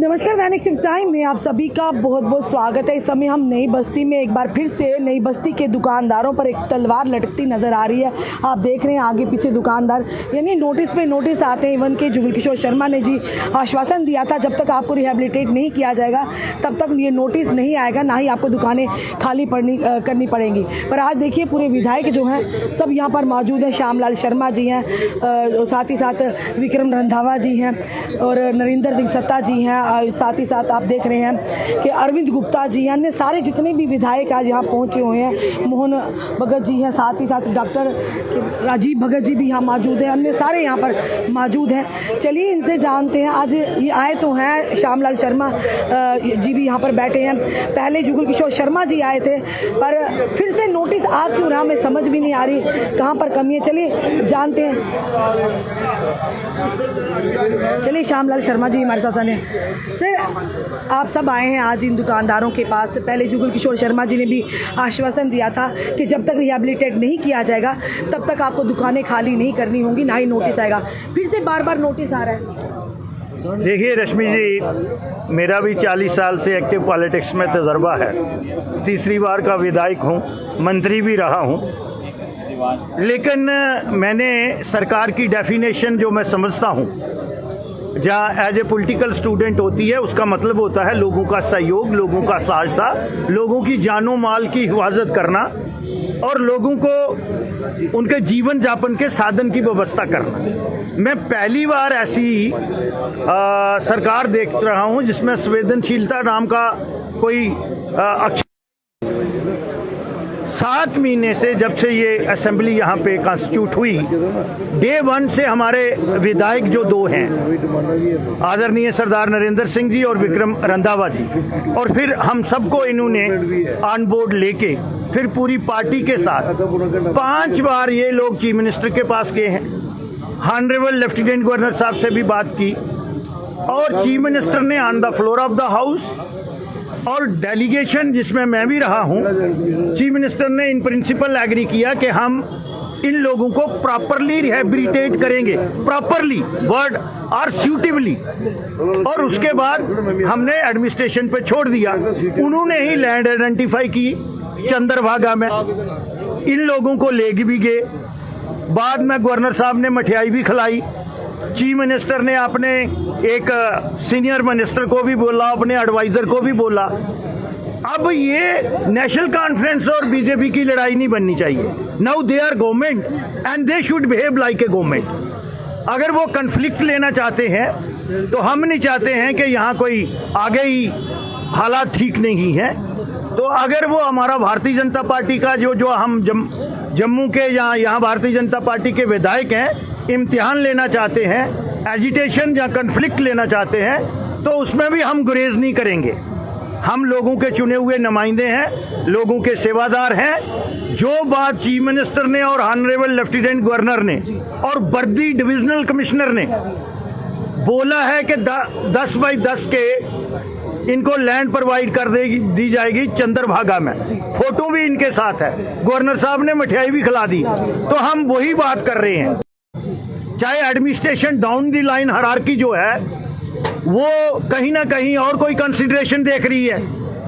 नमस्कार, दैनिक shift time में आप सभी का बहुत बहुत स्वागत है। इस समय हम नई बस्ती में एक बार फिर से नई बस्ती के दुकानदारों पर एक तलवार लटकती नजर आ रही है। आप देख रहे हैं आगे पीछे दुकानदार, यानी नोटिस पे नोटिस आते हैं। इवन के जुगल किशोर शर्मा ने जी आश्वासन दिया था, जब तक आपको रिहेबिलिटेट नहीं किया जाएगा तब तक ये नोटिस नहीं आएगा, ना ही आपको दुकानें खाली करनी पड़ेंगी। पर आज देखिए पूरे विधायक जो हैं सब यहाँ पर मौजूद हैं। श्यामलाल शर्मा जी हैं, साथ ही साथ विक्रम रंधावा जी हैं और नरेंद्र सिंह सत्ता जी हैं। साथ ही साथ आप देख रहे हैं कि अरविंद गुप्ता जी हैं। अन्य सारे जितने भी विधायक आज यहाँ पहुँचे हुए हैं, मोहन भगत जी हैं, साथ ही साथ डॉक्टर राजीव भगत जी भी यहाँ मौजूद हैं। अन्य सारे यहाँ पर मौजूद हैं। चलिए इनसे जानते हैं। आज ये आए तो हैं, श्यामलाल शर्मा जी भी यहाँ पर बैठे हैं। पहले जुगल किशोर शर्मा जी आए थे, पर फिर से नोटिस आ क्यों रहा हमें समझ भी नहीं आ रही, कहाँ पर कमी है। चलिए जानते हैं। चलिए श्यामलाल शर्मा जी हमारे साथ आने। सर, आप सब आए हैं आज इन दुकानदारों के पास। पहले जुगल किशोर शर्मा जी ने भी आश्वासन दिया था कि जब तक रिहेबिलिटेट नहीं किया जाएगा तब तक आपको दुकानें खाली नहीं करनी होंगी, ना ही नोटिस आएगा। फिर से बार बार नोटिस आ रहा है। देखिए रश्मि जी, मेरा भी 40 साल से एक्टिव पॉलिटिक्स में तजर्बा है। तीसरी बार का विधायक हूँ, मंत्री भी रहा हूँ। लेकिन मैंने सरकार की डेफिनेशन जो मैं समझता हूँ, जहाँ एज ए पॉलिटिकल स्टूडेंट होती है, उसका मतलब होता है लोगों का सहयोग, लोगों का सहायता, लोगों की जानो माल की हिफाजत करना और लोगों को उनके जीवन यापन के साधन की व्यवस्था करना। मैं पहली बार ऐसी सरकार देख रहा हूँ जिसमें संवेदनशीलता नाम का कोई अक्षर। 7 महीने से जब से ये असेंबली यहाँ पे कॉन्स्टिट्यूट हुई, डे 1 से हमारे विधायक जो 2 हैं, आदरणीय सरदार नरेंद्र सिंह जी और विक्रम रंधावा जी, और फिर हम सबको इन्होंने ऑन बोर्ड लेके फिर पूरी पार्टी के साथ 5 बार ये लोग चीफ मिनिस्टर के पास गए हैं। ऑनरेबल लेफ्टिनेंट गवर्नर साहब से भी बात की और चीफ मिनिस्टर ने on the floor of the house और डेलीगेशन जिसमें मैं भी रहा हूं, चीफ मिनिस्टर ने इन प्रिंसिपल एग्री किया कि हम इन लोगों को प्रॉपरली रिहेबिलिटेट करेंगे, प्रॉपरली वर्ड और सूटेबली। और उसके बाद हमने एडमिनिस्ट्रेशन पे छोड़ दिया। उन्होंने ही लैंड आइडेंटिफाई की चंद्रभागा में, इन लोगों को ले भी गए। बाद में गवर्नर साहब ने मठियाई भी खिलाई। चीफ मिनिस्टर ने अपने एक सीनियर मिनिस्टर को भी बोला, अपने एडवाइजर को भी बोला। अब ये नेशनल कॉन्फ्रेंस और बीजेपी की लड़ाई नहीं बननी चाहिए। Now they are government and they should behave like a government. अगर वो कन्फ्लिक्ट लेना चाहते हैं तो हम नहीं चाहते हैं कि यहाँ कोई आगे ही हालात ठीक नहीं है। तो अगर वो हमारा भारतीय जनता पार्टी का जो हम जम्मू के यहाँ भारतीय जनता पार्टी के विधायक हैं, इम्तिहान लेना चाहते हैं, एजिटेशन या कन्फ्लिक्ट लेना चाहते हैं, तो उसमें भी हम गुरेज नहीं करेंगे। हम लोगों के चुने हुए नुमाइंदे हैं, लोगों के सेवादार हैं। जो बात चीफ मिनिस्टर ने और ऑनरेबल लेफ्टिनेंट गवर्नर ने और बर्दी डिविजनल कमिश्नर ने बोला है कि 10 बाई 10 के इनको लैंड प्रोवाइड कर दी जाएगी चंद्रभागा में, फोटो भी इनके साथ है, गवर्नर साहब ने मिठाई भी खिला दी। तो हम वही बात कर रहे हैं। चाहे administration down the line hierarchy जो है वो कहीं ना कहीं और कोई कंसिडरेशन देख रही है,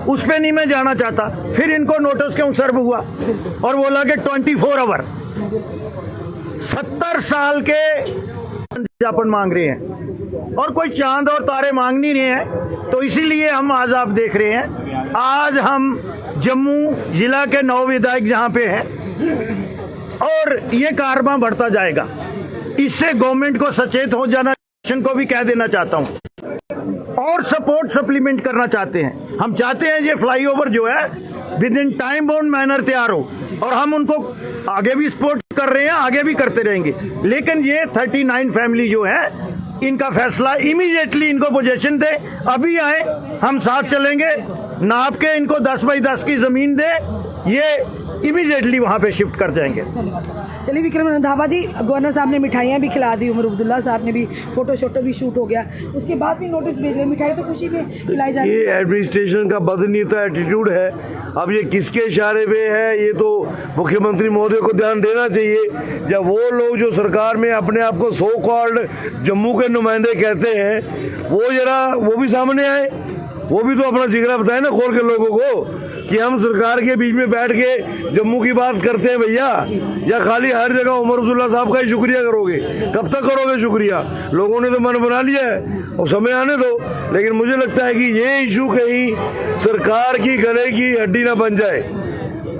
उस पर नहीं मैं जाना चाहता। फिर इनको नोटिस क्यों सर्व हुआ और बोला कि 24 आवर 70 साल के जापन मांग रहे हैं और कोई चांद और तारे मांग नहीं रहे हैं। तो इसीलिए हम आज आप देख रहे हैं, आज हम जम्मू जिला के 9 विधायक जहाँ पे हैं और ये कारवां बढ़ता जाएगा। इससे गवर्नमेंट को सचेत हो जाना, को भी कह देना चाहता हूं और सपोर्ट सप्लीमेंट करना चाहते हैं। हम चाहते हैं ये फ्लाईओवर जो है with in time bound manner तैयार हो और हम उनको आगे भी सपोर्ट कर रहे हैं, आगे भी करते रहेंगे। लेकिन ये 39 फैमिली जो है, इनका फैसला इमीडिएटली इनको पोजीशन दे, अभी आए, हम साथ चलेंगे। नाप के इनको 10 बाई 10 की जमीन दे, ये इमीडिएटली वहां पे शिफ्ट कर जाएंगे। चलिए विक्रम रंधावा जी, गवर्नर साहब ने मिठाइयाँ भी खिला दी, उमर अब्दुल्ला साहब ने भी फोटो भी शूट हो गया, उसके बाद भी नोटिस भेज रहे। मिठाई तो खुशी में खिलाई जा रही है। ये एडमिनिस्ट्रेशन का बदनीयता एटीट्यूड है। अब ये किसके इशारे पे है, ये तो मुख्यमंत्री महोदय को ध्यान देना चाहिए। जब वो लोग जो सरकार में अपने आप को सो कॉल्ड जम्मू के नुमाइंदे कहते हैं, वो जरा वो भी सामने आए, वो भी तो अपना जिगरा बताए ना खोल के लोगों को कि हम सरकार के बीच में बैठ के जम्मू की बात करते हैं भैया, या खाली हर जगह उमर अब्दुल्ला साहब का ही शुक्रिया करोगे? कब तक करोगे शुक्रिया? लोगों ने तो मन बना लिया है और समय आने दो। लेकिन मुझे लगता है कि ये इशू कहीं सरकार की गले की हड्डी ना बन जाए,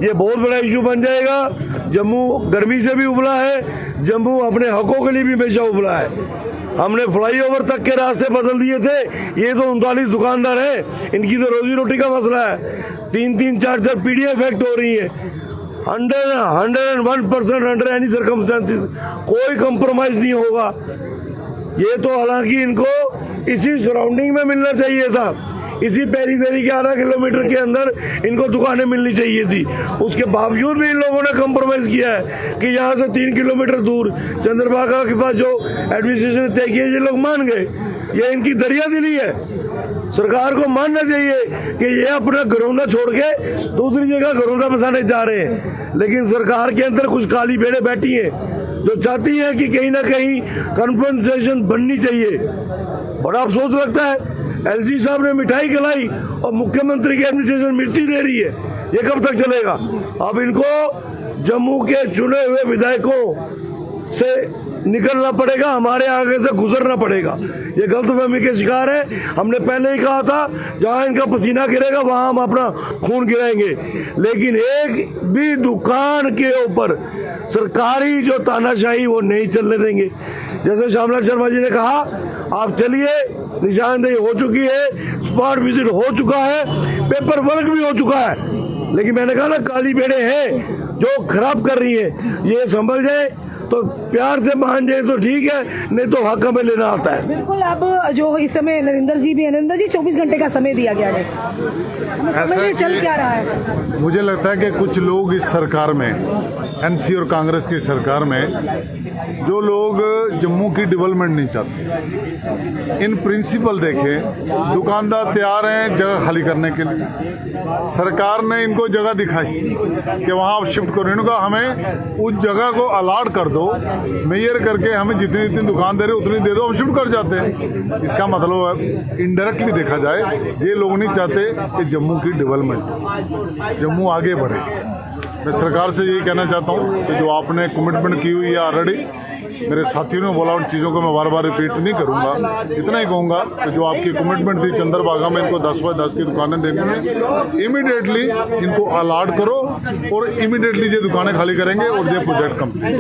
ये बहुत बड़ा इशू बन जाएगा। जम्मू गर्मी से भी उबला है, जम्मू अपने हकों के लिए भी हमेशा उबला है। हमने फ्लाईओवर तक के रास्ते बदल दिए थे, ये तो 39 दुकानदार हैं, इनकी तो रोजी रोटी का मसला है। 3-3, 4-4 पीढ़ियां इफेक्ट हो रही है। 101% अंडर एनी सर्कमस्टेंसेस कोई कंप्रोमाइज नहीं होगा। ये तो हालांकि इनको इसी सराउंडिंग में मिलना चाहिए था, इसी पेरीफेरी के आधा किलोमीटर के अंदर इनको दुकानें मिलनी चाहिए थी। उसके बावजूद भी इन लोगों ने कंप्रोमाइज किया है कि यहाँ से 3 किलोमीटर दूर चंद्रभागा के पास जो एडमिनिस्ट्रेशन ने तय किया, ये लोग मान गए। ये इनकी दरियादिली है। सरकार को मानना चाहिए कि ये अपना घरौंदा छोड़ के दूसरी जगह घरौंदा बसाने जा रहे हैं। लेकिन सरकार के अंदर कुछ काली भेड़ें बैठी हैं जो चाहती हैं कि कहीं ना कहीं कन्फ्रंटेशन बननी चाहिए। बड़ा अफसोस लगता है, एलजी साहब ने मिठाई खिलाई और मुख्यमंत्री की एडमिनिस्ट्रेशन मिर्ची दे रही है। ये कब तक चलेगा? अब इनको जम्मू के चुने हुए विधायकों से निकलना पड़ेगा, हमारे आगे से गुजरना पड़ेगा। ये गलतफहमी के शिकार है। हमने पहले ही कहा था जहां इनका पसीना गिरेगा वहां हम अपना खून गिराएंगे। लेकिन एक भी दुकान के ऊपर सरकारी जो तानाशाही वो नहीं चलने देंगे। जैसे श्यामलाल शर्मा जी ने कहा, आप चलिए, निशानदेही हो चुकी है, स्पॉट विजिट हो चुका है, पेपर वर्क भी हो चुका है। लेकिन मैंने कहा ना, काली भेड़ें हैं जो खराब कर रही हैं। ये समझ जाए तो प्यार से मान जाए तो ठीक है, नहीं तो हक हमें लेना आता है। बिल्कुल। अब जो इस समय नरेंद्र जी भी है, नरेंद्र जी 24 घंटे का समय दिया गया है, हमें समझ में चल क्या रहा है? मुझे लगता है कि कुछ लोग इस सरकार में, एनसी और कांग्रेस की सरकार में, जो लोग जम्मू की डेवलपमेंट नहीं चाहते, इन प्रिंसिपल देखें, दुकानदार तैयार हैं जगह खाली करने के लिए। सरकार ने इनको जगह दिखाई कि वहाँ आप शिफ्ट करो, इन्होंने कहा हमें उस जगह को अलॉट कर दो, मेयर करके हमें जितनी जितनी दुकान दे रहे उतनी दे दो, हम शिफ्ट कर जाते हैं। इसका मतलब है इनडायरेक्टली देखा जाए, ये लोग नहीं चाहते कि जम्मू की डेवलपमेंट, जम्मू आगे बढ़े। मैं सरकार से यही कहना चाहता हूँ कि जो आपने कमिटमेंट की हुई है ऑलरेडी, मेरे साथियों ने बोला, उन चीज़ों को मैं बार बार रिपीट नहीं करूँगा। इतना ही कहूँगा कि जो आपकी कमिटमेंट थी चंद्रभागा में इनको 10 बाय 10 की दुकानें देनी है, इमीडिएटली इनको अलॉट करो और इमीडिएटली ये दुकानें खाली करेंगे और ये प्रोजेक्ट कंप्लीट।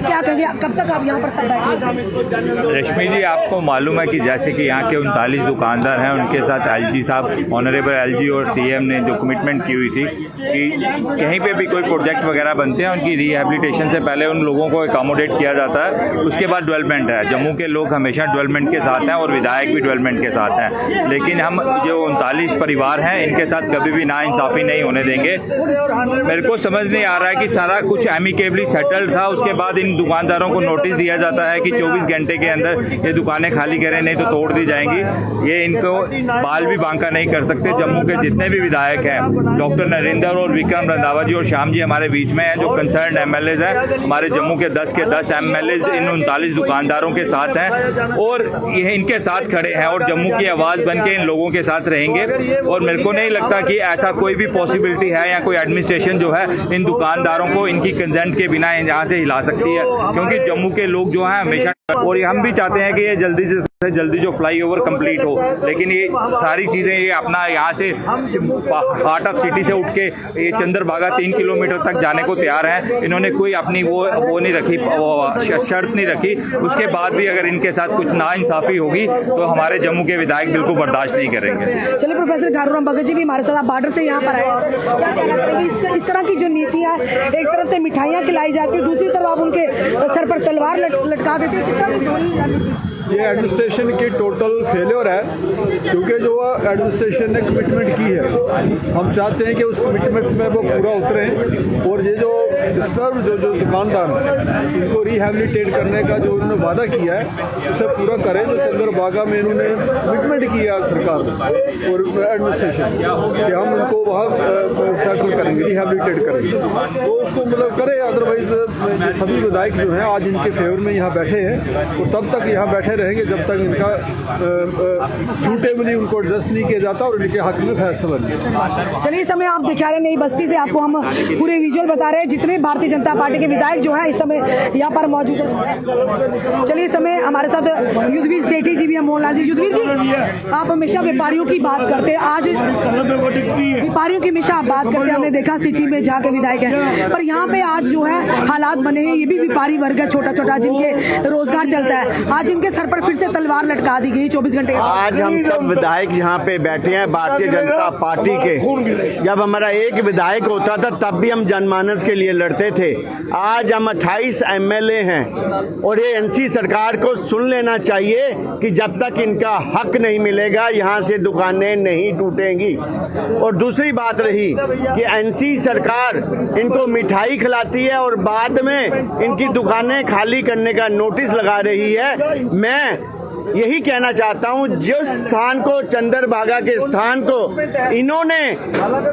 क्या कहेंगे, कब तक आप यहाँ पर सब बैठेंगे? रश्मि जी, आपको मालूम है कि जैसे कि यहाँ के 39 दुकानदार हैं, उनके साथ एलजी साहब, ऑनरेबल एलजी और सीएम ने जो कमिटमेंट की हुई थी कि कहीं पे भी कोई प्रोजेक्ट वगैरह बनते हैं, उनकी रिहेबिलिटेशन से पहले उन लोगों को अकोमोडेट किया जाता है, उसके बाद डेवलपमेंट है। जम्मू के लोग हमेशा डेवलपमेंट के साथ हैं और विधायक भी डेवलपमेंट के साथ हैं। लेकिन हम जो 39 परिवार हैं, इनके साथ कभी भी नाइंसाफ़ी नहीं होने देंगे। मेरे को समझ नहीं आ रहा है कि सारा कुछ एमिकेबली सेटल्ड था, उसके बाद इन दुकानदारों को नोटिस दिया जाता है कि 24 घंटे के अंदर ये दुकानें खाली करें, नहीं तो तोड़ दी जाएंगी। ये इनको बाल भी बांका नहीं कर सकते। जम्मू के जितने भी विधायक हैं, डॉक्टर नरेंद्र और विक्रम रंधावा जी और श्याम जी हमारे बीच में हैं, जो कंसर्न एमएलएज हैं। हमारे जम्मू के 10 के 10 एमएलए इन 39 दुकानदारों के साथ हैं और ये इनके साथ खड़े हैं और जम्मू की आवाज़ बन के इन लोगों के साथ रहेंगे। और मेरे को नहीं लगता कि ऐसा कोई भी पॉसिबिलिटी है या कोई एडमिनिस्ट्रेशन जो है इन दुकानदारों को इनकी कंसेंट के बिना यहाँ से हिला सकती है, क्योंकि जम्मू के लोग जो हैं हमेशा, और ये हम भी चाहते हैं कि ये जल्दी से जल्दी जो फ्लाईओवर कंप्लीट हो। लेकिन ये सारी चीज़ें ये अपना यहाँ से हार्ट ऑफ सिटी से उठ के ये चंद्रभागा 3 किलोमीटर तक जाने को तैयार हैं। इन्होंने कोई अपनी वो नहीं रखी, शर्त नहीं रखी। उसके बाद भी अगर इनके साथ कुछ नाइंसाफ़ी होगी तो हमारे जम्मू के विधायक बिल्कुल बर्दाश्त नहीं करेंगे। चलिए, प्रोफेसर घारूराम भगत जी भी हमारे साथ, आप बॉर्डर से यहाँ पर आए, क्या कहना चाहेंगे? इस तरह की जो नीतियाँ, एक तरफ से मिठाइयाँ खिलाई जाती है, दूसरी तरफ आप उनके सर पर तलवार लटका देते हैं, किस तरह की दोनों? ये एडमिनिस्ट्रेशन की टोटल फेलियर है, क्योंकि जो एडमिनिस्ट्रेशन ने कमिटमेंट की है, हम चाहते हैं कि उस कमिटमेंट में वो पूरा उतरें और ये जो डिस्टर्ब जो दुकानदार हैं, इनको रिहेबिलिटेट करने का जो उन्होंने वादा किया है उसे पूरा करें। जो चंद्रभागा में इन्होंने कमिटमेंट कमिटमेंट किया सरकार ने और एडमिनिस्ट्रेशन कि हम उनको वहाँ सेटल करेंगे, रिहेबिलिटेट करेंगे, तो उसको मतलब करे। अदरवाइज सभी विधायक जो हैं आज इनके फेवर में यहाँ बैठे हैं और तब तक यहाँ बैठे रहेंगे जब तक इनका सूटेबली उनको एडजस्ट नहीं किया जाता और इनके हक में फैसला नहीं। चलिए, इस समय आप दिखा रहे हैं नई बस्ती से, आपको हम पूरे विजुअल बता रहे हैं जितने भारतीय जनता पार्टी के विधायक जो है इस समय यहाँ पर मौजूद है। चलिए, इस समय हमारे साथ युद्धवीर सेठी जी भी हैं, मोहनलाल जी। युद्धवीर जी, आप हमेशा व्यापारियों की बात करते हैं, आज व्यापारियों की हमेशा आप बात करते हैं, हमने देखा सिटी में जहाँ के विधायक है, पर यहाँ पे आज जो है हालात बने हैं, ये भी व्यापारी वर्ग है छोटा छोटा जिनके रोजगार चलता है, आज इनके सर पर फिर से तलवार लटका दी गई 24 घंटे। आज हम सब विधायक यहाँ पे बैठे हैं भारतीय जनता पार्टी के। जब हमारा एक विधायक होता था तब भी हम जनमानस के लिए लड़ते थे। आज हम 28 एमएलए हैं और ये एनसी सरकार को सुन लेना चाहिए कि जब तक इनका हक नहीं मिलेगा यहाँ से दुकानें नहीं टूटेंगी। और दूसरी बात रही कि एनसी सरकार इनको मिठाई खिलाती है और बाद में इनकी दुकानें खाली करने का नोटिस लगा रही है। मैं यही कहना चाहता हूं, जिस स्थान को चंद्रभागा के स्थान को इन्होंने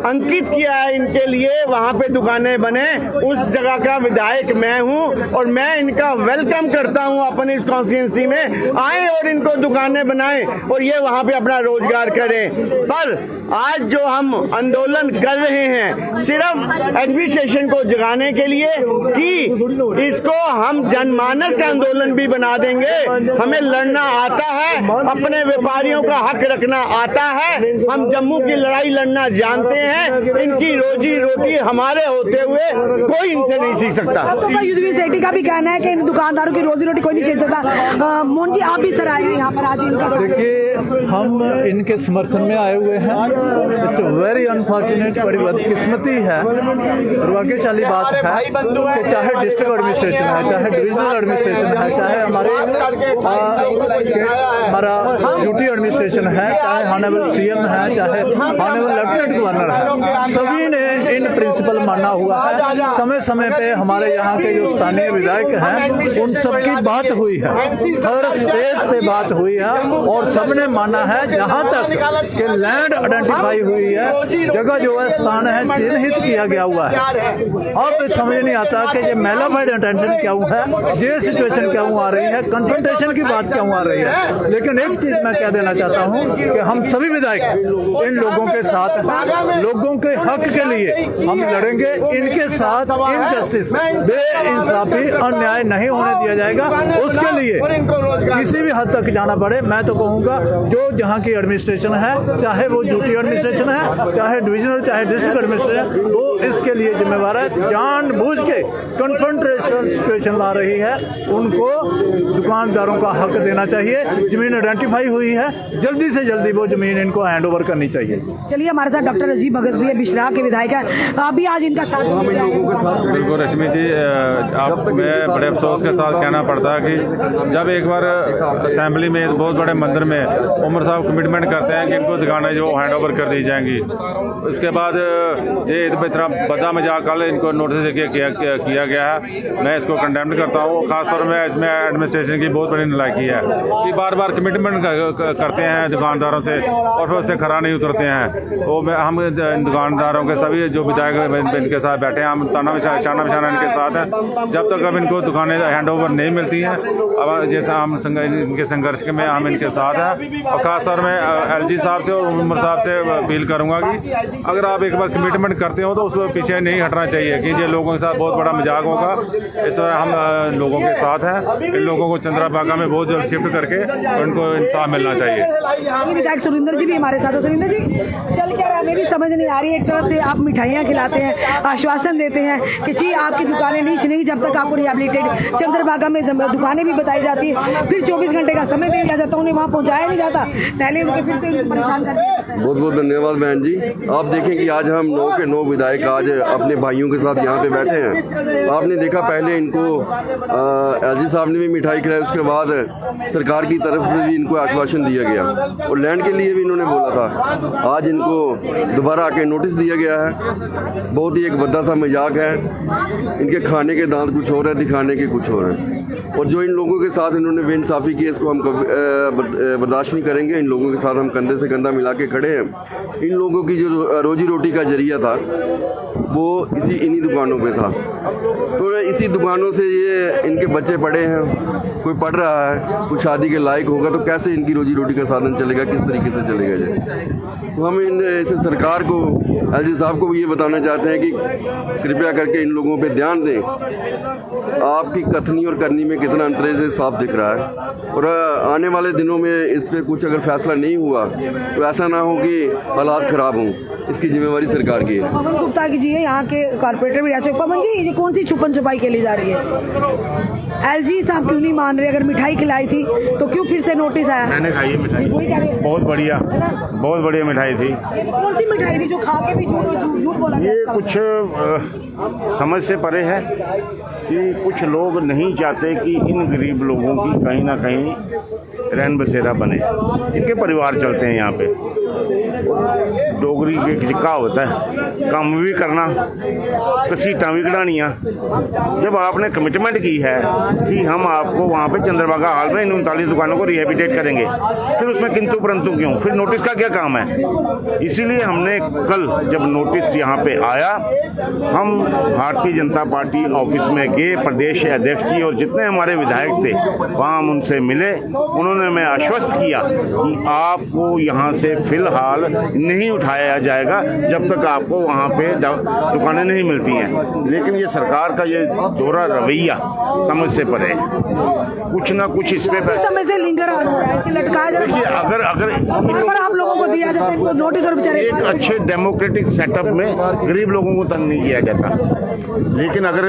अंकित किया है इनके लिए वहां पे दुकानें बने, उस जगह का विधायक मैं हूं और मैं इनका वेलकम करता हूं अपनी इस कॉन्स्टिट्यूंसी में आए और इनको दुकानें बनाएं और ये वहां पे अपना रोजगार करें। पर आज जो हम आंदोलन कर रहे हैं सिर्फ एडमिनिस्ट्रेशन को जगाने के लिए कि इसको हम जनमानस का आंदोलन भी बना देंगे। हमें लड़ना आता है, अपने व्यापारियों का हक रखना आता है, हम जम्मू की लड़ाई लड़ना जानते हैं। इनकी रोजी रोटी हमारे होते हुए कोई इनसे नहीं सीख सकता। तो युद्धवीर सेठी का भी कहना है कि इन दुकानदारों की रोजी रोटी कोई नहीं सीख सकता। मोहन जी, आप भी सर आए हैं यहाँ पर आज इनका। देखिए, हम इनके समर्थन में आए हुए हैं। इट्स वेरी अनफॉर्चुनेट, बड़ी बदकिस्मती है और भाग्यशाली बात है कि चाहे डिस्ट्रिक्ट एडमिनिस्ट्रेशन है, चाहे डिविजनल एडमिनिस्ट्रेशन है, चाहे हमारा ड्यूटी एडमिनिस्ट्रेशन है, चाहे ऑनरेबल सीएम है, चाहे ऑनरेबल लेफ्टिनेंट गवर्नर है, सभी ने इन प्रिंसिपल माना हुआ है। समय समय पे हमारे यहाँ के जो स्थानीय विधायक हैं उन सबकी बात हुई है, हर स्टेज पे बात हुई है और सबने माना है। जहाँ तक कि लैंड आइडेंटिफाई हुई है, जगह जो है स्थान है चिन्हित किया गया हुआ है। अब समझ नहीं आता कि ये मैलाफाइड इंटेंशन क्यों है, ये सिचुएशन क्यों आ रही है, कन्फ्रंटेशन की बात क्यों आ रही है। लेकिन एक चीज मैं कह देना चाहता हूँ कि हम सभी विधायक इन लोगों के साथ हैं, लोगों के हक के लिए हम लड़ेंगे। इनके साथ इनजस्टिस, बेइंसाफी, अन्याय नहीं होने दिया जाएगा। उसके लिए किसी भी हद तक जाना पड़े, मैं तो कहूँगा जो जहाँ की एडमिनिस्ट्रेशन है, चाहे वो ड्यूटी एडमिनिस्ट्रेशन है, चाहे डिविजनल, चाहे डिस्ट्रिक्ट एडमिनिस्ट्रेशन, वो इसके लिए जिम्मेवार है। जानबूझ के कन्फ्रंटेशन सिचुएशन ला रही है, उनको दुकानदारों का हक देना चाहिए। जमीन आइडेंटिफाई हुई है, जल्दी से जल्दी वो जमीन इनको हैंड ओवर करनी चाहिए। चलिए, हमारे साथ डॉक्टर अजीब भगत भी है, बिश्रा के विधायक है, आप भी आज इनका साथ बिल्कुल रश्मि जी, आप मैं बड़े अफसोस के साथ कहना पड़ता है कि जब एक बार असेंबली में बहुत बड़े मंदिर में उमर साहब कमिटमेंट करते हैं कि इनको दुकानें जो हैंड ओवर कर दी जाएंगी, उसके बाद ये इतना बदा मजाक कल इनको नोटिस किया गया है। मैं इसको कंडेम करता हूँ। खासतौर में इसमें एडमिनिस्ट्रेशन की बहुत बड़ी नालायकी है कि बार बार कमिटमेंट करते हैं दुकानदारों से और फिर उससे खरा नहीं उतरते हैं। वो हम दुकानदारों के सभी जो विधायक इनके साथ बैठे हैं, हम ताना निशाना इनके साथ हैं। जब तक अब इनको दुकानें हैंड ओवर नहीं मिलती हैं, अब जैसे हम इनके संघर्ष में हम इनके साथ हैं। और खासतौर में एलजी साहब से और उमर साहब से अपील करूंगा कि अगर आप एक बार कमिटमेंट करते हो तो उस पर पीछे नहीं हटना चाहिए कि ये लोगों के साथ बहुत बड़ा मजाक होगा। इस तरह हम लोगों के साथ हैं। इन लोगों को चंद्रभागा में बहुत जल्द शिफ्ट करके उनको इंसाफ मिलना चाहिए। विधायक सुरेंद्र जी भी हमारे साथ हैं। सुरेंद्र जी, चल क्या रहा, हमें भी समझ नहीं आ रही। एक तरफ से आप मिठाइयाँ खिलाते हैं, आश्वासन देते हैं कि जी आपकी दुकानें नहीं जब तक आपको रिहेबिलिटेट, चंद्रभागा में दुकानें भी बताई जाती है, फिर 24 घंटे का समय दिया जाता है, उन्हें वहाँ पहुँचाया नहीं जाता, पहले उनके फिर से परेशान कर दिया। बहुत बहुत धन्यवाद बहन जी। आप देखें कि आज हम 9 के 9 विधायक आज अपने भाइयों के साथ यहाँ पे बैठे हैं। आपने देखा पहले इनको एलजी साहब ने भी मिठाई खिलाई, उसके बाद सरकार की तरफ से भी इनको आश्वासन दिया गया और लैंड के लिए भी इन्होंने बोला था। आज इनको दोबारा आके नोटिस दिया गया है। बहुत ही एक बद्दा सा मजाक है। इनके खाने के दांत कुछ और है, दिखाने के कुछ और है। और जो इन लोगों के साथ इन्होंने बेइंसाफ़ी की, इसको हम बर्दाश्त नहीं करेंगे। इन लोगों के साथ हम कंधे से कंधा मिला के खड़े हैं। इन लोगों की जो रोजी रोटी का जरिया था वो इन्हीं दुकानों पे था। तो इसी दुकानों से ये इनके बच्चे पढ़े हैं, कोई पढ़ रहा है, कोई शादी के लायक होगा, तो कैसे इनकी रोजी रोटी का साधन चलेगा, किस तरीके से चलेगा ये। तो हम इस सरकार को, एलजी साहब को भी ये बताना चाहते हैं कि कृपया करके इन लोगों पे ध्यान दें। आपकी कथनी और करनी में कितना अंतर है साफ दिख रहा है। और आने वाले दिनों में इस पर कुछ अगर फैसला नहीं हुआ तो ऐसा ना हो कि हालात ख़राब हों। इसकी जिम्मेवारी सरकार की है। पवन गुप्ता की जी है, यहाँ के कॉर्पोरेटर भी रहते हैं। पवन जी, ये कौन सी छुपन छुपाई के लिए जा रही है? एलजी साहब क्यों नहीं मान रहे? अगर मिठाई खिलाई थी तो क्यों फिर से नोटिस आया? मैंने खाई है मिठाई, वही कह रही है। बहुत बढ़िया, बहुत बढ़िया मिठाई थी। ये कौन सी मिठाई थी जो खा के भी झूठ बोला? ये कुछ समझ से परे है कि कुछ लोग नहीं चाहते कि इन गरीब लोगों की कहीं ना कहीं रैन बसेरा बने। इनके परिवार चलते हैं यहाँ पे। डोगरी की कहावत है, कम भी करना, घसीटा भी कढ़ानियाँ। जब आपने कमिटमेंट की है कि हम आपको वहाँ पे चंद्रभागा हाल में इन 39 दुकानों को रिहेबिटेट करेंगे, फिर उसमें किंतु परंतु क्यों? फिर नोटिस का क्या काम है? इसीलिए हमने कल जब नोटिस यहाँ पे आया, हम भारतीय जनता पार्टी ऑफिस में गए, प्रदेश अध्यक्ष जी और जितने हमारे विधायक थे वहाँ हम उनसे मिले। उन्होंने हमें आश्वस्त किया कि आपको यहाँ से फिलहाल नहीं उठाया जाएगा जब तक आपको वहाँ पे दुकानें नहीं मिलती हैं। लेकिन ये सरकार का ये दोहरा रवैया समझ से परे है। कुछ ना कुछ इस पे समय से लिंगर ऑन हो रहा है, लटकाया जा रहा है। अगर आप लोगों को दिया जाता है नोटिस और बेचारे एक अच्छे डेमोक्रेटिक सेटअप में गरीब लोगों को तंग नहीं किया जाता। लेकिन अगर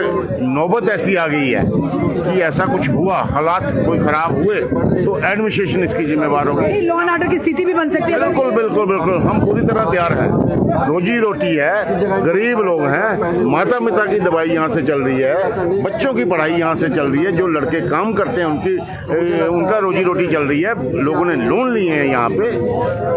नौबत ऐसी आ गई है कि ऐसा कुछ हुआ, हालात कोई खराब हुए, तो एडमिनिस्ट्रेशन इसकी जिम्मेवार होगी। लॉ एंड ऑर्डर की स्थिति भी बन सकती है। बिल्कुल बिल्कुल बिल्कुल, हम पूरी तरह तैयार हैं। रोजी रोटी है, गरीब लोग हैं, माता पिता की दवाई यहाँ से चल रही है, बच्चों की पढ़ाई यहाँ से चल रही है, जो लड़के काम करते हैं उनका रोजी रोटी चल रही है। लोगों ने लोन लिए हैं यहाँ पे,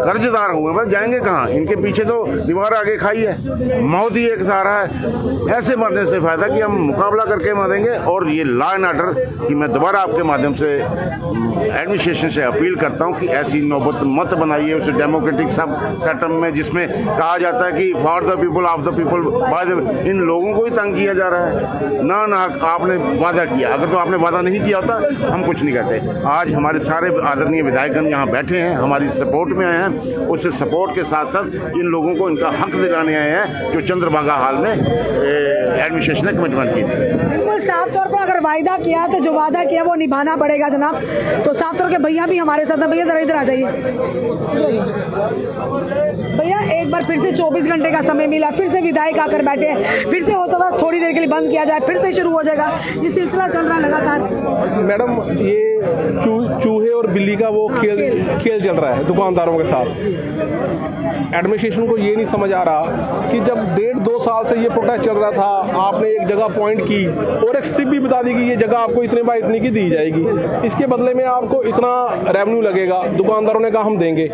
कर्जदार हुए, बस जाएंगे कहाँ? इनके पीछे तो दीवार आगे खाई है, मौत ही एक सहारा है। ऐसे मरने से फायदा कि हम मुकाबला करके मरेंगे। और ये लॉ एंड ऑर्डर की मैं दोबारा आपके माध्यम से एडमिनिस्ट्रेशन से अपील करता हूँ कि ऐसी नौबत मत बनाइए उस डेमोक्रेटिक सब सेटअप में जिसमें कहा जाता है कि for the people, of the people, by the. इन लोगों को ही तंग किया जा रहा है ना। आपने वादा किया, अगर तो आपने वादा नहीं किया होता हम कुछ नहीं कहते। आज हमारे सारे आदरणीय विधायकगण यहाँ बैठे हैं, हमारी सपोर्ट में आए हैं। उस सपोर्ट के साथ साथ इन लोगों को इनका हक दिलाने आए हैं जो चंद्रभागा हाल में एडमिनिस्ट्रेशन ने कमिटमेंट की थी। बिल्कुल साफ तौर पर अगर वायदा किया तो जो वादा किया वो निभाना पड़ेगा जनाब। तो साफ तौर के भैया भी हमारे साथ हैं। भैया जरा इधर आ जाइए। भैया एक बार फिर से 24 घंटे का समय मिला, फिर से विधायक आकर बैठे हैं, फिर से होता था थोड़ी देर के लिए बंद किया जाए, फिर से शुरू हो जाएगा। ये सिलसिला चल रहा है लगातार। मैडम, ये चूहे और बिल्ली का वो खेल चल रहा है दुकानदारों के साथ। एडमिनिस्ट्रेशन को ये नहीं समझ आ रहा कि जब 1.5-2 साल से ये प्रोटेस्ट चल रहा था, आपने एक जगह पॉइंट की और एक स्ट्रिप भी बता दी कि ये जगह आपको इतने बाय इतनी की दी जाएगी, इसके बदले में आपको इतना रेवेन्यू लगेगा। दुकानदारों ने कहा हम देंगे,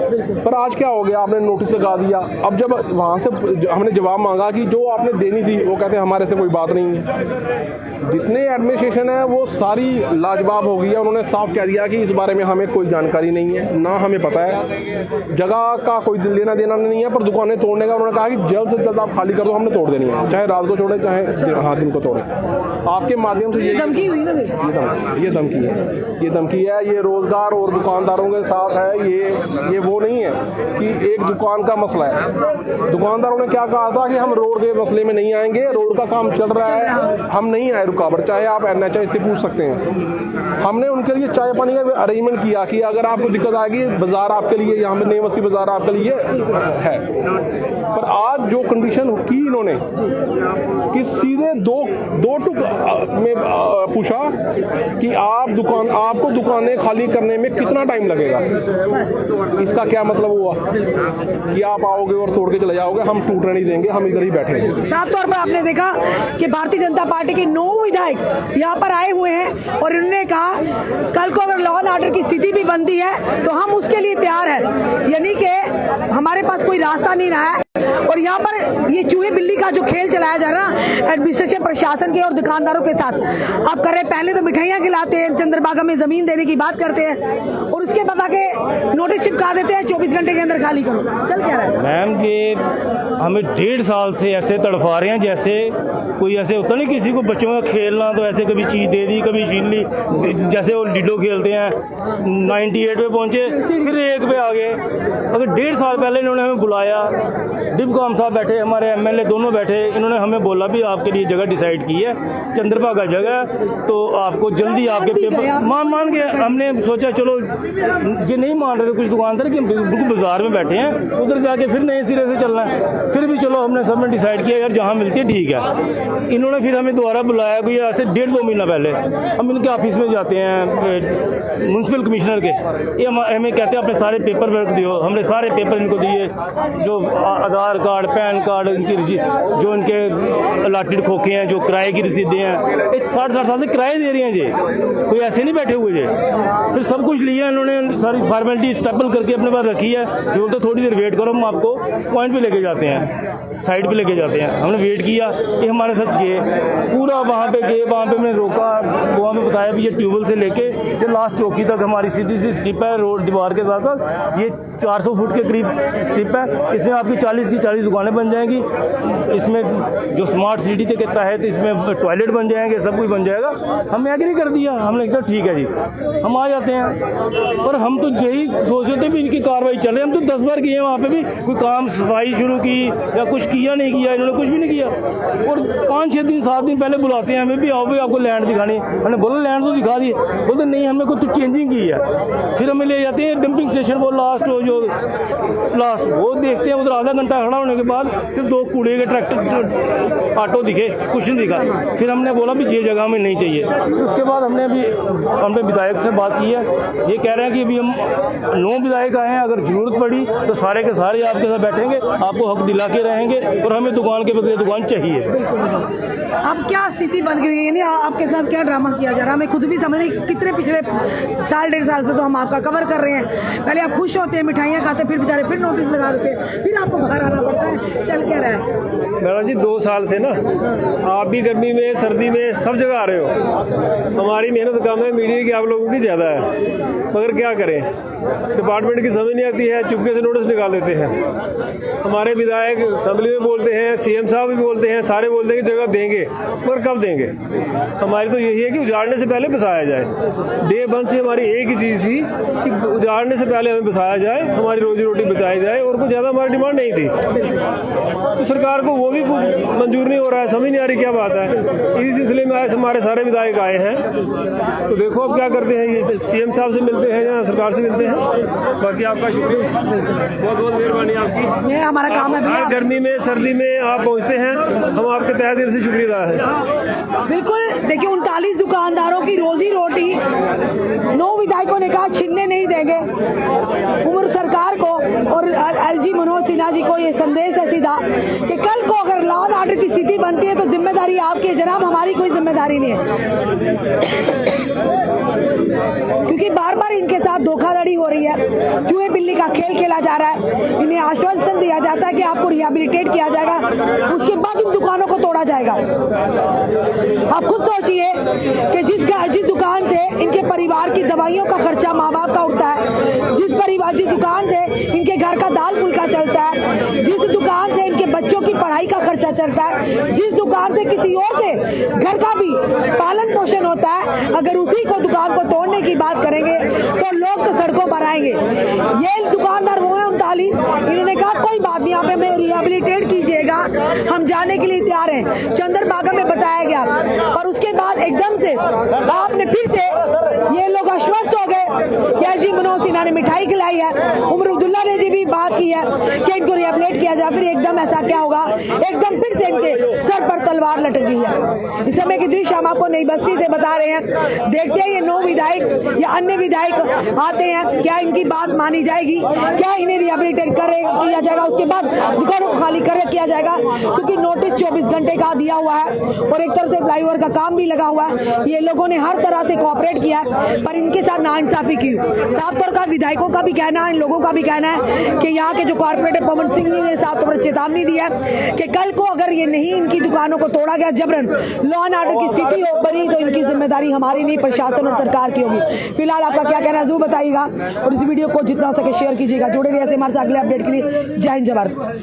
पर आज क्या हो गया, आपने नोटिस लगा दिया। अब जब वहाँ से हमने जवाब मांगा कि जो आपने देनी थी, वो कहते हैं हमारे से कोई बात नहीं है। जितने एडमिनिस्ट्रेशन है वो सारी लाजवाब हो गई है। उन्होंने साफ कह दिया कि इस बारे में हमें कोई जानकारी नहीं है, ना हमें पता है, जगह का कोई लेना देना नहीं है। पर दुकानें तोड़ने का उन्होंने कहा कि जल्द से जल्द आप खाली कर दो, हमने तोड़ देनी है, चाहे रात को तोड़े चाहे दिन को तोड़े। आपके माध्यम से ये धमकी हुई ना, ये धमकी है। ये रोजगार और दुकानदारों के साथ है। ये वो नहीं है कि एक दुकान का मसला है। दुकानदारों ने क्या कहा था कि हम रोड के मसले में नहीं आएंगे, रोड का काम चल रहा है, हम नहीं आए रुकावट, चाहे आप NHI से पूछ सकते हैं। हमने उनके लिए चाय पानी का अरेंजमेंट किया कि अगर आपको दिक्कत आएगी, बाजार आपके लिए, यहाँ पे नई बस्ती बाजार आपके लिए है। पर आज जो कंडीशन की इन्होंने कि सीधे दो टुक में पूछा कि आपको दुकानें खाली करने में कितना टाइम लगेगा। इसका क्या मतलब हुआ कि आप आओगे और तोड़ के चले जाओगे, हम टूटने नहीं देंगे, हम इधर ही बैठे हैं। साफ तौर पर आपने देखा कि भारतीय जनता पार्टी के 9 विधायक यहाँ पर आए हुए हैं और उन्होंने कहा कल को अगर लॉ एंड ऑर्डर की स्थिति भी बनती है तो हम उसके लिए तैयार हैं। यानी कि हमारे पास कोई रास्ता नहीं रहा है और यहाँ पर ये चूहे बिल्ली का जो खेल चलाया जा रहा है एडमिनिस्ट्रेशन प्रशासन के और दुकानदारों के साथ आप कर रहे हैं। पहले तो मिठाइयाँ खिलाते हैं, चंद्रभागा में जमीन देने की बात करते हैं और उसके बाद आके नोटिस चिपका देते हैं 24 घंटे के अंदर खाली करो। चल क्या रहा है मैम? ये हमें 1.5 साल से ऐसे तड़फा रहे हैं जैसे कोई ऐसे होता नहीं किसी को बच्चों का खेलना, तो ऐसे कभी चीज़ दे दी कभी छीन ली, जैसे वो लिडो खेलते हैं 98 पे पहुँचे फिर 1 पे आ गए। अगर 1.5 साल पहले इन्होंने हमें बुलाया, डिबकॉम साहब बैठे, हमारे एमएलए दोनों बैठे, इन्होंने हमें बोला भी आपके लिए जगह डिसाइड की है, चंद्रभागा जगह, तो आपको जल्दी आपके पेपर मान के हमने सोचा चलो ये नहीं मान रहे थे कुछ दुकानदार कि बिल्कुल बाजार में बैठे हैं, उधर जाके फिर नए सिरे से चलना है। फिर भी चलो हमने सबने डिसाइड किया यार जहाँ मिलती है ठीक है। इन्होंने फिर हमें दोबारा बुलाया कोई ऐसे 1.5-2 महीना पहले। हम इनके ऑफिस में जाते हैं म्यूनसिपल कमिश्नर के, ये हमें कहते हैं अपने सारे पेपर वर्क दियो। हमने सारे पेपर इनको दिए, जो आधार कार्ड, पैन कार्ड, इनकी जो इनके अलाटेड खोखे हैं, जो किराए की रसीदें हैं, ये 60 साल से किराए दे रहे हैं जी, कोई ऐसे नहीं बैठे हुए जी। फिर सब कुछ लिया इन्होंने, सारी फॉर्मेलिटी स्टेपल करके अपने पास रखी है। जो तो थोड़ी देर वेट करो, हम आपको पॉइंट पे लेके जाते हैं, साइड पे लेके जाते हैं। हमने वेट किया, ये हमारे साथ गए, पूरा वहाँ पे गए, वहाँ पे हमने रोका, वहाँ पे बताया भी ये ट्यूबवेल से लेके ये लास्ट चौकी तक हमारी सीधी सी स्ट्रिप है, रोड दीवार के साथ साथ ये 400 फुट के करीब स्ट्रिप है। इसमें आपकी 40 की 40 दुकानें बन जाएंगी। इसमें जो स्मार्ट सिटी के तहत इसमें टॉयलेट बन जाएंगे, सब कुछ बन जाएगा। हमने एग्री कर दिया, हमने कहा ठीक है जी, हम आ जाते हैं। और हम तो यही सोच रहे थे भी इनकी कार्रवाई चल रही है। हम तो 10 बार किए वहाँ पे भी, कोई काम सफाई शुरू की या कुछ किया नहीं किया, इन्होंने कुछ भी नहीं किया। और 5-6 दिन 7 दिन पहले बुलाते हैं हमें भी, आओ भाई आपको लैंड दिखानी। हमने बोला लैंड तो दिखा दी, बोलते नहीं हमने कुछ तो चेंजिंग की है। फिर हमें ले जाते हैं डंपिंग स्टेशन, वो लास्ट वो देखते हैं, उधर आधा घंटा खड़ा होने के बाद सिर्फ 2 कूड़े के ट्रैक्टर ऑटो दिखे, कुछ नहीं दिखा। फिर हमने बोला भी ये जगह में नहीं चाहिए। फिर उसके बाद हमने विधायक से बात की है, ये कह रहे हैं कि अभी हम 9 विधायक आए हैं, अगर जरूरत पड़ी तो सारे के सारे आपके साथ बैठेंगे, आपको हक दिला के रहेंगे, और हमें दुकान के बदले दुकान चाहिए। अब क्या स्थिति बन गई है, आपके साथ क्या ड्रामा किया जा रहा है? हमें खुद भी समझ नहीं, कितने पिछले साल 1.5 साल से तो हम आपका कवर कर रहे हैं। पहले आप खुश होते हैं, मिठाइयाँ खाते, फिर बेचारे फिर नोटिस लगा देते, फिर आपको बाहर आना पड़ता है। चल क्या रहा है मैडम जी? 2 साल से ना आप भी गर्मी में सर्दी में सब जगह आ रहे हो। हमारी मेहनत कम है, मीडिया की आप लोगों की ज़्यादा है, मगर क्या करें, डिपार्टमेंट की समझ नहीं आती है, चुपके से नोटिस निकाल देते हैं। हमारे विधायक असेंबली में बोलते हैं, सीएम साहब भी बोलते हैं, सारे बोलते हैं कि जगह देंगे, मगर कब देंगे? हमारी तो यही है कि उजाड़ने से पहले बसाया जाए। डे 1 से हमारी एक ही चीज़ थी कि उजाड़ने से पहले हमें बसाया जाए, हमारी रोजी रोटी बचाई जाए, और कुछ ज़्यादा हमारी डिमांड नहीं थी। तो सरकार को वो भी मंजूर नहीं हो रहा है, समझ नहीं आ रही क्या बात है। इसी सिलसिले में आज हमारे सारे विधायक आए हैं, तो देखो अब क्या करते हैं। ये सीएम साहब से मिलते हैं या सरकार से मिलते हैं। बाकी आपका शुक्रिया, बहुत बहुत मेहरबानी आपकी। ये हमारा काम है भैया। गर्मी में सर्दी में आप पहुंचते हैं, हम आपके तहे दिल से शुक्रिया है। बिल्कुल, देखिए 39 दुकानदारों की रोजी रोटी 9 विधायकों ने कहा छीनने नहीं देंगे। उम्र सरकार को और एलजी मनोज सिन्हा जी को ये संदेश है सीधा कि कल को अगर लॉ एंड ऑर्डर की स्थिति बनती है तो जिम्मेदारी आपकी है जनाब, हमारी कोई जिम्मेदारी नहीं है। क्योंकि बार बार इनके साथ धोखाधड़ी हो रही है, चूहे बिल्ली का खेल खेला जा रहा है। इन्हें आश्वासन दिया जाता है कि आपको रिहेबिलिटेट किया जाएगा, उसके बाद इन दुकानों को तोड़ा जाएगा। आप खुद सोचिए कि जिस दुकान से इनके परिवार की दवाइयों का खर्चा माँ बाप का उठता है, जिस दुकान से इनके घर का दाल फुल्का चलता है, जिस दुकान से इनके बच्चों की पढ़ाई का खर्चा चलता है, जिस दुकान से किसी और के घर का भी पालन पोषण होता है, अगर उसी को दुकान को तोड़ने की बात करेंगे तो लोग तो सड़कों पर आएंगे। ये दुकानदार वो है 39, इन्होंने कहा कोई बात नहीं, आप हमें रिहेबिलिटेट कीजिएगा, हम जाने के लिए तैयार हैं। चंद्रभागा में बताया गया, और उसके बाद एकदम से आपने फिर से ये लोग आश्वस्त हो गए। एलजी मनोज सिन्हा ने मिठाई खिलाई है, उमर अब्दुल्ला ने जी भी बात की है कि इनको रिहेबिलिटेट किया जाए। फिर एकदम ऐसा क्या होगा, एकदम फिर से इनके सर पर तलवार लटक गई है। इस समय की दृश्य हम आपको नई बस्ती से बता रहे हैं। देखते हैं ये 9 विधायक या अन्य विधायक आते हैं, क्या इनकी बात मानी जाएगी, क्या इन्हें रिहेबिलिटेट किया जाएगा। जाएगा, उसके बाद दुकानों को खाली कर किया जाएगा, क्योंकि नोटिस 24 घंटे का दिया हुआ है और एक तरफ से फ्लाईओवर का काम भी लगा हुआ है। ये लोगों ने हर तरह से कोऑपरेट किया पर इनके साथ नाइंसाफी की। साफ तौर का विधायकों का भी कहना है, इन लोगों का भी कहना है कि यहाँ के जो कॉर्पोरेटर पवन सिंह जी ने साफ तौर पर चेतावनी दी है कि कल को अगर ये नहीं इनकी दुकानों को तोड़ा गया जबरन, लॉ एंड ऑर्डर की स्थिति बनी तो इनकी जिम्मेदारी हमारी नहीं, प्रशासन और सरकार की होगी। फिलहाल आपका क्या कहना है जरूर बताइएगा और इस वीडियो को जितना हो सके शेयर कीजिएगा। जुड़े रहिए ऐसे हमारे साथ अगले अपडेट के लिए। जय हिंद, जय भारत।